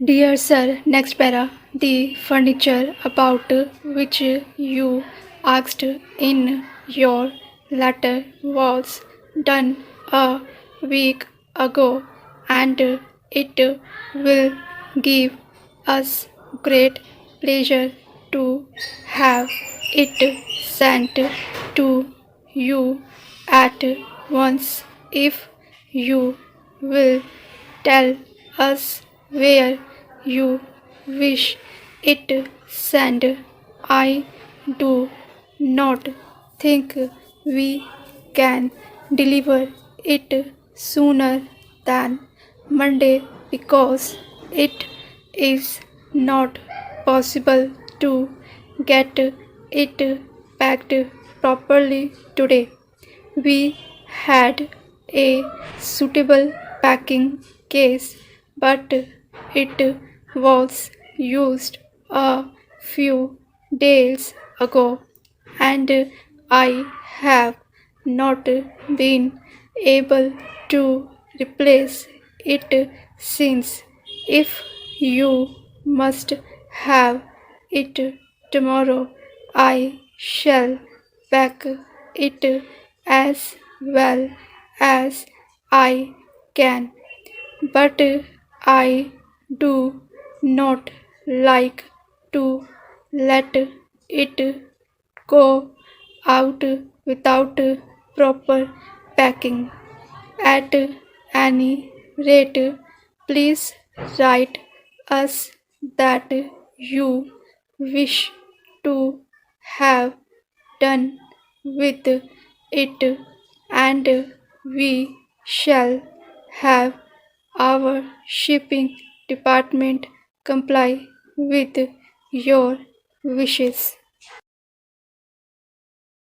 Dear Sir, next para. The furniture about which you asked in your letter was done a week ago, and it will give us great pleasure to have it sent to you at once. If you will tell us where you wish it sent, I do not think we can deliver it sooner than Monday because it is not possible to get it packed properly today. We had a suitable packing case, but it was used a few days ago, and I have not been able to replace it since. If you must have it tomorrow, I shall pack it as well as I can, but I do not like to let it go out without proper packing. At any rate, please write us that you wish to have done with it, and we shall have our shipping department comply with your wishes.